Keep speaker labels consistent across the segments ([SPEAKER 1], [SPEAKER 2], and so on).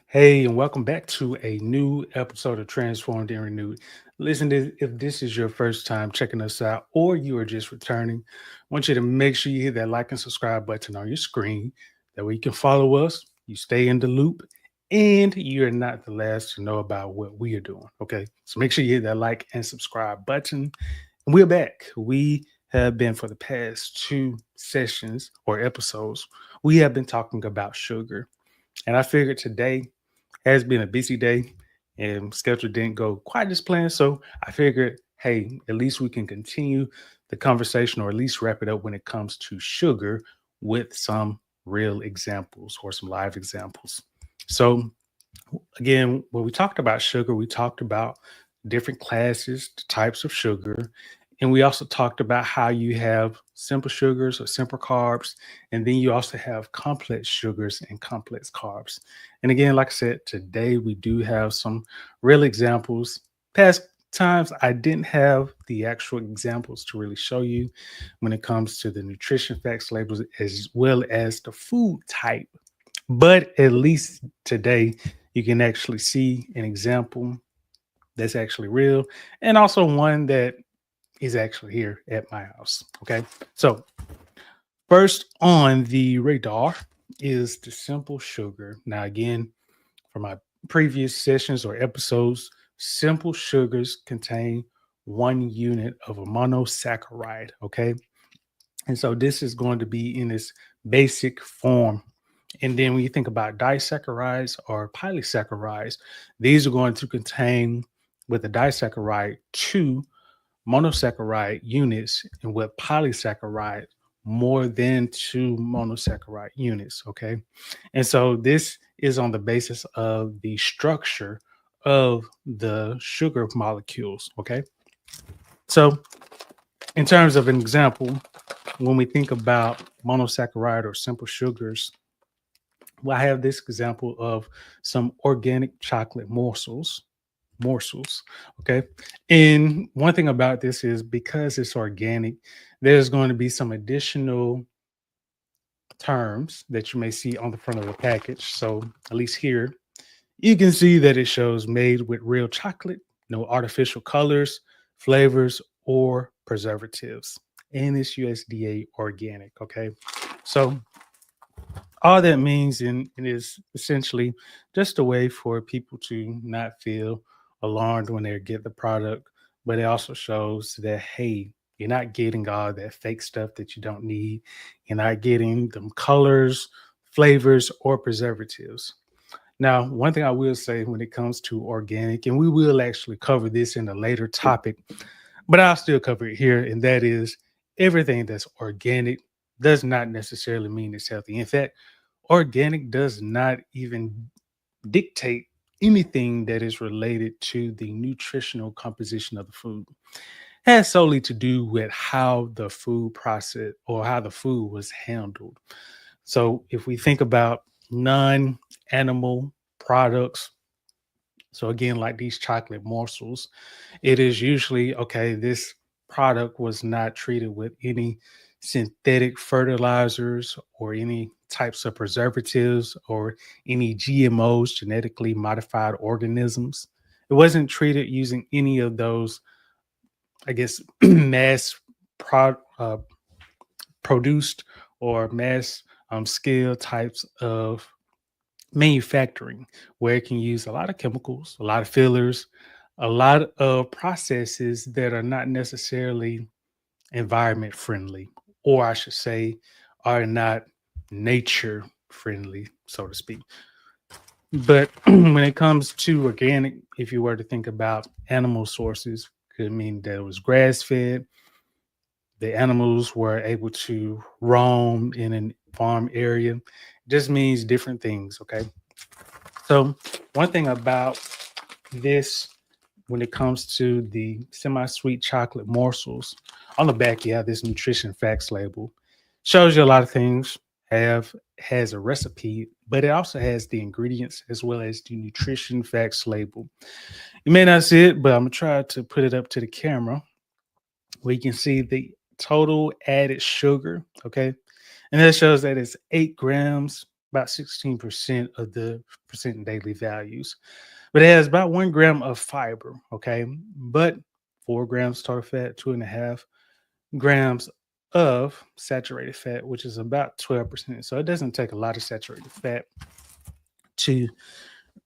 [SPEAKER 1] Hey, and welcome back to a new episode of Transformed and Renewed. Listen, if this is your first time checking us out or you are just returning, I want you to make sure you hit that like and subscribe button on your screen. That way you can follow us, you stay in the loop, and you're not the last to know about what we are doing. Okay. So make sure you hit that like and subscribe button. And we're back. We have been for the past two sessions or episodes, we have been talking about sugar. And I figured today has been a busy day and schedule didn't go quite as planned. So I figured, hey, at least we can continue the conversation or at least wrap it up when it comes to sugar with some real examples or some live examples. So again, when we talked about sugar, we talked about different classes, the types of sugar, and we also talked about how you have simple sugars or simple carbs, and then you also have complex sugars and complex carbs. And again, like I said, today we do have some real examples. Past times I didn't have the actual examples to really show you when it comes to the nutrition facts labels as well as the food type. But at least today you can actually see an example that's actually real and also one that is actually here at my house. Okay. So, first on the radar is the simple sugar. Now, again, from my previous sessions or episodes, simple sugars contain 1 unit of a monosaccharide. Okay. And so this is going to be in its basic form. And then when you think about disaccharides or polysaccharides, these are going to contain with a disaccharide two monosaccharide units, and with polysaccharide more than two monosaccharide units. Okay. And so this is on the basis of the structure of the sugar molecules. Okay. So, in terms of an example, when we think about monosaccharide or simple sugars, well, I have this example of some organic chocolate morsels. Okay. And one thing about this is because it's organic, there's going to be some additional terms that you may see on the front of the package. So, at least here, you can see that it shows made with real chocolate, no artificial colors, flavors, or preservatives. And it's USDA organic. Okay. So, all that means and is essentially just a way for people to not feel alarmed when they get the product, but it also shows that hey, you're not getting all that fake stuff that you don't need. You're not getting them colors, flavors, or preservatives. Now, one thing I will say when it comes to organic, and we will actually cover this in a later topic, but I'll still cover it here, and that is everything that's organic does not necessarily mean it's healthy. In fact, organic does not even dictate anything that is related to the nutritional composition of the food. It has solely to do with how the food process or how the food was handled. So if we think about non-animal products, so again, like these chocolate morsels, it is usually okay, this product was not treated with any synthetic fertilizers or any types of preservatives or any GMOs, genetically modified organisms. It wasn't treated using any of those, I guess, mass pro- produced or mass scale types of manufacturing where it can use a lot of chemicals, a lot of fillers, a lot of processes that are not necessarily environment friendly, or I should say, are not nature friendly, so to speak. But when it comes to organic, if you were to think about animal sources, could mean that it was grass fed, the animals were able to roam in a farm area. It just means different things. Okay. So, one thing about this, when it comes to the semi sweet chocolate morsels, on the back, you have this nutrition facts label. Shows you a lot of things, has a recipe, but it also has the ingredients as well as the nutrition facts label. You may not see it, but I'm gonna try to put it up to the camera where you can see the total added sugar. Okay. And that shows that it's 8 grams about 16% of the percent daily values. But it has about 1 gram of fiber, okay? But 4 grams total fat, 2.5 grams of saturated fat, which is about 12%. So it doesn't take a lot of saturated fat to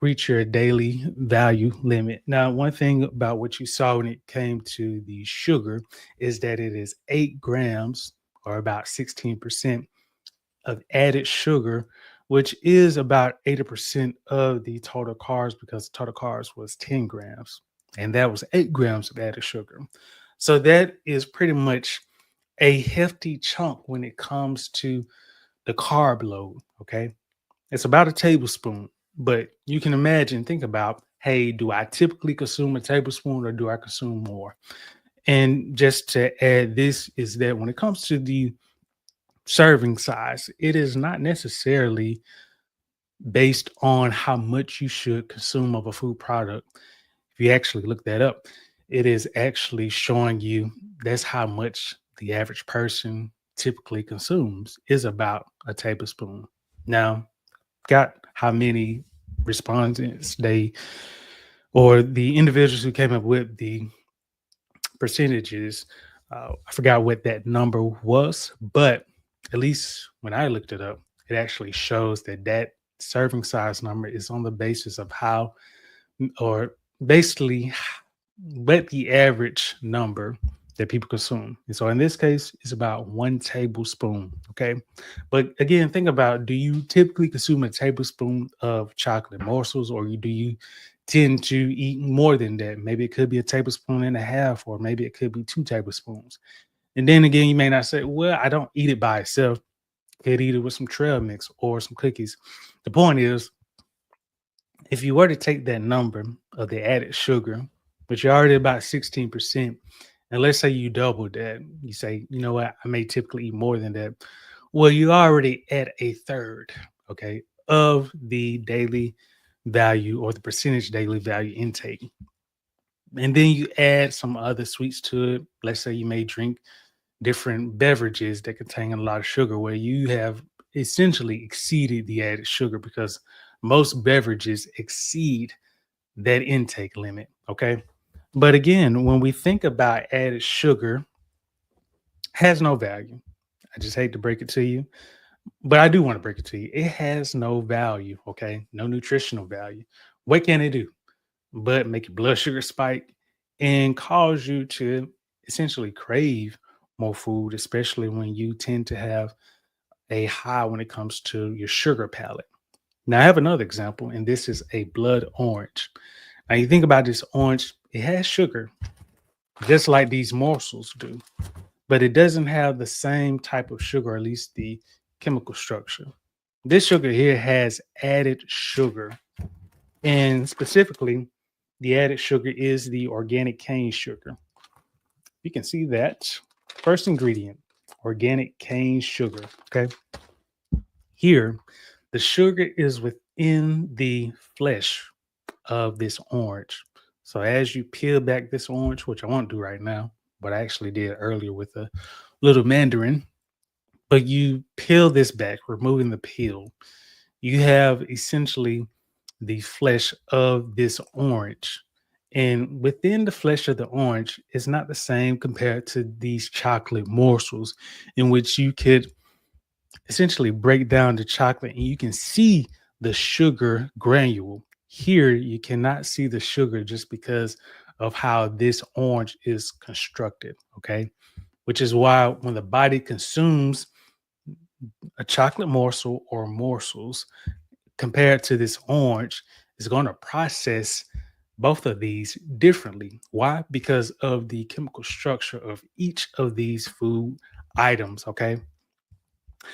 [SPEAKER 1] reach your daily value limit. Now, one thing about what you saw when it came to the sugar is that it is 8 grams or about 16% of added sugar, which is about 80% of the total carbs because total carbs was 10 grams and that was 8 grams of added sugar. So that is pretty much a hefty chunk when it comes to the carb load. Okay. It's about a tablespoon, but you can imagine, think about, hey, do I typically consume a tablespoon or do I consume more? And just to add this is that when it comes to the serving size, it is not necessarily based on how much you should consume of a food product. If you actually look that up, it is actually showing you that's how much the average person typically consumes is about a tablespoon. Now, got how many respondents they or the individuals who came up with the percentages. I forgot what that number was, but at least when I looked it up, it actually shows that that serving size number is on the basis of how, or basically, what the average number that people consume. And so in this case, it's about 1 tablespoon. Okay. But again, think about, do you typically consume a tablespoon of chocolate morsels or do you tend to eat more than that? Maybe it could be a tablespoon and a half, or maybe it could be 2 tablespoons. And then again, you may not say, well, I don't eat it by itself. Could eat it with some trail mix or some cookies. The point is, if you were to take that number of the added sugar, which you're already about 16%, and let's say you double that, you say, you know what, I may typically eat more than that. Well, you're already at a third, okay, of the daily value or the percentage daily value intake. And then you add some other sweets to it. Let's say you may drink different beverages that contain a lot of sugar, where you have essentially exceeded the added sugar because most beverages exceed that intake limit. Okay. But again, when we think about added sugar, has no value. I just hate to break it to you, but I do want to break it to you. It has no value. Okay. No nutritional value. What can it do? But make your blood sugar spike and cause you to essentially crave more food, especially when you tend to have a high when it comes to your sugar palate. Now, I have another example, and this is a blood orange. Now, you think about this orange, it has sugar, just like these morsels do, but it doesn't have the same type of sugar, or at least the chemical structure. This sugar here has added sugar, and specifically, the added sugar is the organic cane sugar. You can see that first ingredient, organic cane sugar. Okay. Here, the sugar is within the flesh of this orange. So as you peel back this orange, which I won't do right now, but I actually did earlier with a little mandarin, but you peel this back, removing the peel, you have essentially the flesh of this orange. And within the flesh of the orange is not the same compared to these chocolate morsels, in which you could essentially break down the chocolate and you can see the sugar granule. Here, you cannot see the sugar just because of how this orange is constructed. Okay. Which is why when the body consumes a chocolate morsel or morsels, compared to this orange, is going to process both of these differently. Why? Because of the chemical structure of each of these food items. Okay.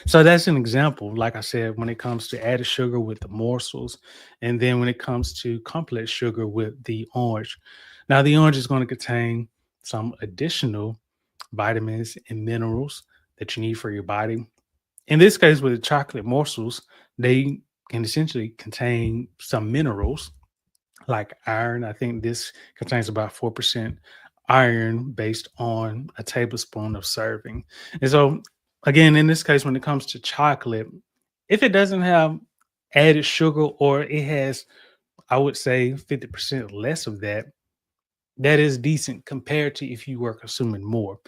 [SPEAKER 1] So that's an example, like I said, when it comes to added sugar with the morsels, and then when it comes to complex sugar with the orange. Now, the orange is going to contain some additional vitamins and minerals that you need for your body. In this case, with the chocolate morsels, they can essentially contain some minerals like iron. I think this contains about 4% iron based on a tablespoon of serving. And so, again, in this case, when it comes to chocolate, If it doesn't have added sugar or it has, I would say 50% less of that, that is decent compared to if you were consuming more.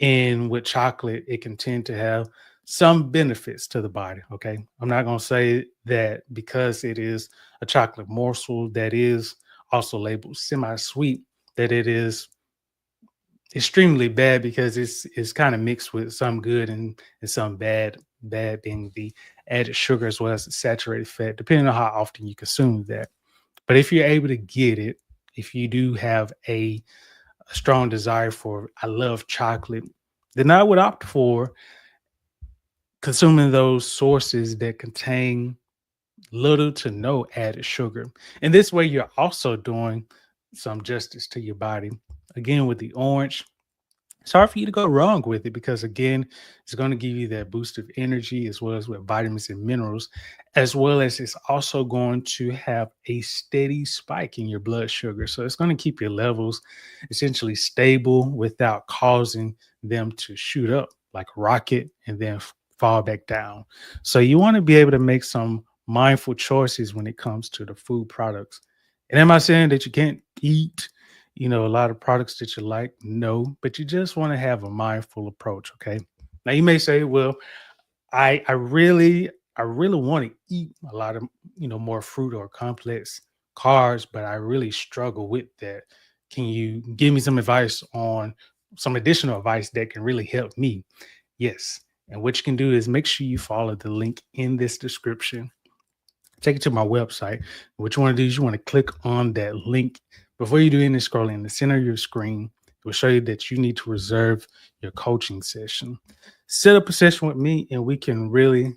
[SPEAKER 1] And with chocolate, it can tend to have some benefits to the body. Okay. I'm not going to say that because it is a chocolate morsel that is also labeled semi sweet, that it is extremely bad, because it's kind of mixed with some good and some bad. Bad being the added sugar as well as the saturated fat, depending on how often you consume that. But if you're able to get it, if you do have a strong desire for, I love chocolate, then I would opt for consuming those sources that contain little to no added sugar. And this way, you're also doing some justice to your body. Again, with the orange, it's hard for you to go wrong with it, because again, it's going to give you that boost of energy as well as with vitamins and minerals, as well as it's also going to have a steady spike in your blood sugar. So it's going to keep your levels essentially stable without causing them to shoot up like a rocket and then fall back down. So you want to be able to make some mindful choices when it comes to the food products. And am I saying that you can't eat, a lot of products that you like? No, but you just want to have a mindful approach. Okay. Now you may say, well, I really want to eat a lot of, more fruit or complex carbs, but I really struggle with that. Can you give me some advice on some additional advice that can really help me? Yes. And what you can do is make sure you follow the link in this description, take it to my website. What you want to do is you want to click on that link. Before you do any scrolling, in the center of your screen, it will show you that you need to reserve your coaching session. Set up a session with me, and we can really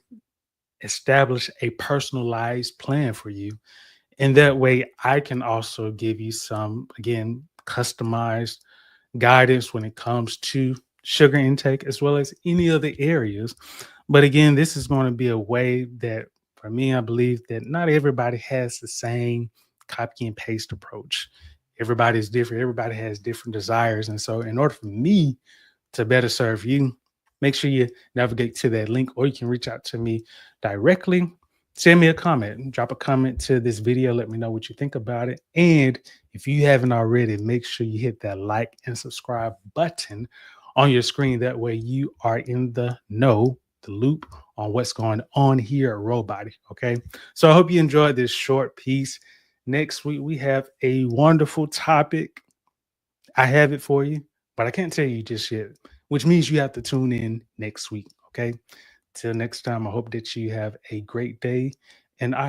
[SPEAKER 1] establish a personalized plan for you. And that way, I can also give you some, again, customized guidance when it comes to sugar intake as well as any other areas. But again, this is going to be a way that, for me, I believe that not everybody has the same copy and paste approach. Everybody's different, everybody has different desires. And so, in order for me to better serve you, make sure you navigate to that link, or you can reach out to me directly. Send me a comment, drop a comment to this video. Let me know what you think about it. And if you haven't already, make sure you hit that like and subscribe button on your screen. That way you are in the know, the loop on what's going on here at ROBODY. Okay. So I hope you enjoyed this short piece. Next week, we have a wonderful topic. I have it for you, but I can't tell you just yet, which means you have to tune in next week. Okay. Till next time, I hope that you have a great day. And I